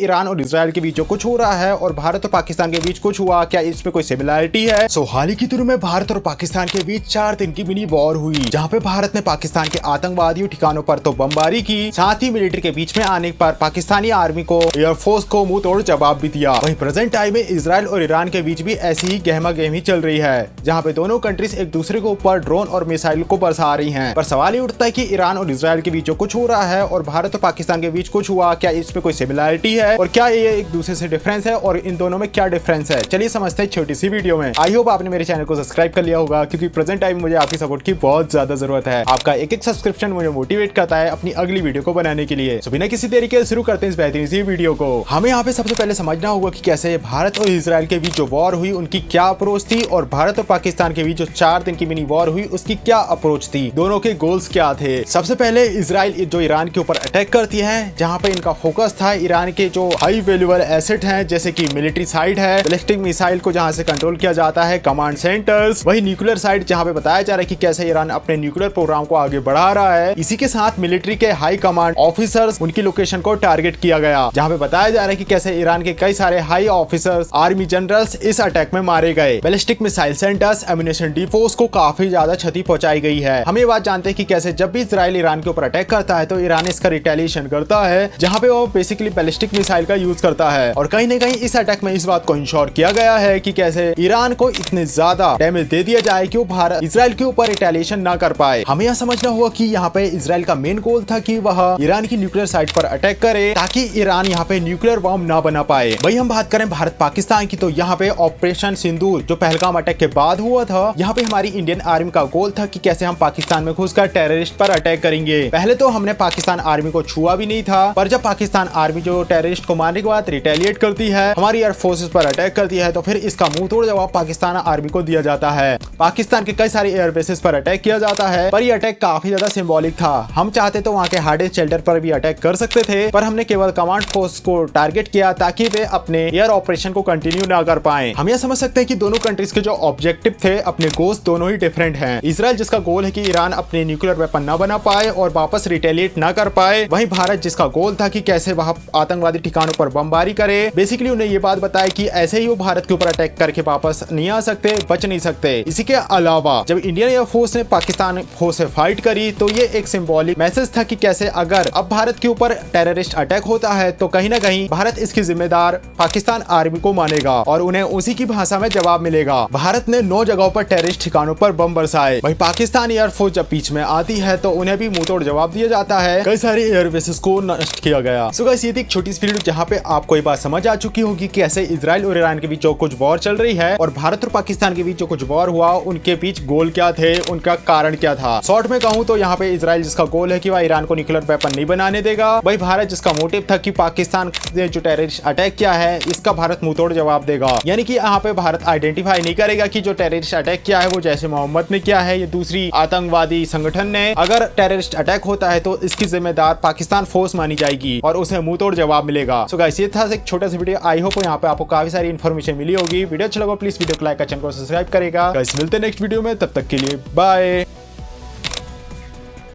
Iran और Israel के बीच जो कुछ हो रहा है और भारत और पाकिस्तान के बीच कुछ हुआ, क्या इसमें कोई सिमिलरिटी है? हाल ही के दिनों में भारत और पाकिस्तान के बीच 4 दिन की मिनी वॉर हुई, जहां पे भारत ने पाकिस्तान के आतंकवादियों ठिकानों पर तो बमबारी की, साथ ही मिलिट्री के बीच में आने पर पाकिस्तानी आर्मी को, एयरफोर्स को मुंह तोड़ जवाब भी दिया। वहीं प्रेजेंट टाइम में इजराइल और ईरान के बीच भी ऐसी ही गहमा गहमी चल रही है, जहाँ पे दोनों कंट्रीज एक दूसरे के ऊपर ड्रोन और मिसाइल को बरसा रही है। पर सवाल ये उठता है कि ईरान और इजराइल के बीच जो कुछ हो रहा है और भारत और पाकिस्तान के बीच कुछ हुआ, क्या इसमें कोई सिमिलरिटी है और क्या ये एक दूसरे से डिफरेंस है और इन दोनों में क्या डिफरेंस है? चलिए समझते हैं छोटी सी वीडियो में। आई होप आपने मेरे चैनल को सब्सक्राइब कर लिया होगा, क्योंकि प्रेजेंट टाइम मुझे आपकी सपोर्ट की बहुत ज्यादा जरूरत है। आपका एक सब्सक्रिप्शन मुझे मोटिवेट करता है अपनी अगली वीडियो को बनाने के लिए। बिना किसी तरीके से शुरू करते हैं इस बेहतरीन सी वीडियो को। हमें यहाँ पे सबसे पहले समझना होगा कि कैसे भारत और इजराइल के बीच जो वॉर हुई उनकी क्या अप्रोच थी, और भारत और पाकिस्तान के बीच जो 4 दिन की मिनी वॉर हुई उसकी क्या अप्रोच थी, दोनों के गोल्स क्या थे। सबसे पहले इजराइल जो ईरान के ऊपर अटैक करती है, जहाँ पे इनका फोकस था ईरान के जो हाई वैल्यूएबल एसेट हैं, जैसे कि मिलिट्री साइड है, बैलिस्टिक मिसाइल को जहां से कंट्रोल किया जाता है, कमांड सेंटर्स, वही न्यूक्लियर साइड जहां पे बताया जा रहा है कि कैसे ईरान अपने न्यूक्लियर प्रोग्राम को आगे बढ़ा रहा है। इसी के साथ मिलिट्री के हाई कमांड ऑफिसर्स, उनकी लोकेशन को टारगेट किया गया, जहां पे बताया जा रहा है कि कैसे ईरान के कई सारे हाई ऑफिसर्स, आर्मी जनरल्स इस अटैक में मारे गए। बैलिस्टिक मिसाइल सेंटर्स, एम्यूनेशन डिपोस को काफी ज्यादा क्षति पहुंचाई गई है। हम ये बात जानते हैं कि कैसे जब भी इजराइल ईरान के ऊपर अटैक करता है तो ईरान इसका रिटेलिएशन करता है, जहां पे वो बेसिकली बैलिस्टिक मिसाइल का यूज करता है। और कहीं न कहीं इस अटैक में इस बात को इंश्योर किया गया है कि कैसे ईरान को इतने ज्यादा डैमेज दे दिया जाए कि वो भारत इजराइल के ऊपर रिटेलिएशन ना कर पाए। हमें यह समझना होगा कि यहाँ पे इजराइल का मेन गोल था कि वह ईरान की न्यूक्लियर साइट पर अटैक करे, ताकि ईरान यहाँ पे न्यूक्लियर बॉम्ब ना बना पाए। वही हम बात करें भारत पाकिस्तान की, तो यहाँ पे ऑपरेशन सिंदूर जो पहलगाम अटैक के बाद हुआ था, यहाँ पे हमारी इंडियन आर्मी का गोल था कि कैसे हम पाकिस्तान में घुसकर टेररिस्ट पर अटैक करेंगे। पहले तो हमने पाकिस्तान आर्मी को छुआ भी नहीं था, पर जब पाकिस्तान आर्मी जो टेररिस्ट को मारने के बाद रिटेलिएट करती है, हमारी एयर फोर्सेस पर अटैक करती है, तो फिर इसका मुंह तोड़ जवाब पाकिस्तान आर्मी को दिया जाता है। पाकिस्तान के कई सारे एयर बेसेस पर अटैक किया जाता है, पर यह अटैक काफी ज्यादा सिंबॉलिक था। हम चाहते तो वहाँ के हार्डेस्ट शेल्टर पर भी अटैक कर सकते थे, पर हमने केवल कमांड फोर्स को टारगेट किया ताकि वे अपने एयर ऑपरेशन को कंटिन्यू ना कर पाए। हम यह समझ सकते हैं कि दोनों कंट्रीज के जो ऑब्जेक्टिव थे, अपने गोल्स दोनों ही डिफरेंट हैं। इजराइल जिसका गोल है कि ईरान अपने न्यूक्लियर वेपन ना बना पाए और वापस रिटेलिएट ना कर पाए, वहीं भारत जिसका गोल था कि कैसे वह आतंकवादी ठिकानों पर बमबारी करे। बेसिकली उन्हें ये बात बताया कि ऐसे ही वो भारत के ऊपर अटैक करके वापस नहीं आ सकते, बच नहीं सकते। इसी के अलावा जब इंडियन एयरफोर्स ने पाकिस्तान फोर्स से फाइट करी, तो ये एक सिंबॉलिक मैसेज था कि कैसे अगर अब भारत के ऊपर टेररिस्ट अटैक होता है तो कहीं ना कहीं भारत इसकी जिम्मेदार पाकिस्तान आर्मी को मानेगा और उन्हें उसी की भाषा में जवाब मिलेगा। भारत ने 9 जगहों पर टेररिस्ट ठिकानों पर बम बरसाए। वही पाकिस्तान एयरफोर्स जब बीच में आती है तो उन्हें भी मुंहतोड़ जवाब दिया जाता है, कई सारे एयर बेसेस को नष्ट किया गया। सो गाइस, ये थी एक छोटी सी वीडियो जहाँ पे आपको ये बात समझ आ चुकी होगी कि कैसे इजराइल और ईरान के बीच जो कुछ वॉर चल रही है और भारत और पाकिस्तान के बीच जो कुछ वॉर हुआ, उनके बीच गोल क्या थे, उनका कारण क्या था। शॉर्ट में कहूँ तो यहाँ पे इजराइल जिसका गोल है कि वह ईरान को न्यूक्लियर वेपन नहीं बनाने देगा, वही भारत जिसका मोटिव था कि पाकिस्तान ने जो टेररिस्ट अटैक किया है इसका भारत मुंहतोड़ जवाब देगा। यानी कि यहाँ पे भारत आइडेंटिफाई नहीं करेगा कि जो टेररिस्ट अटैक किया है वो जैसे मोहम्मद ने किया है, ये दूसरी आतंकवादी संगठन ने। अगर टेररिस्ट अटैक होता है तो इसकी जिम्मेदार पाकिस्तान फोर्स मानी जाएगी और उसे मुंहतोड़ जवाब मिलेगा। सो गाइस, ये था एक छोटा सा वीडियो। आई होप यहाँ पे आपको काफी सारी इन्फॉर्मेशन मिली होगी। वीडियो अच्छा लगा प्लीज वीडियो को लाइक, चैनल को सब्सक्राइब करेगा। गाइस, मिलते हैं नेक्स्ट वीडियो में, तब तक के लिए बाय।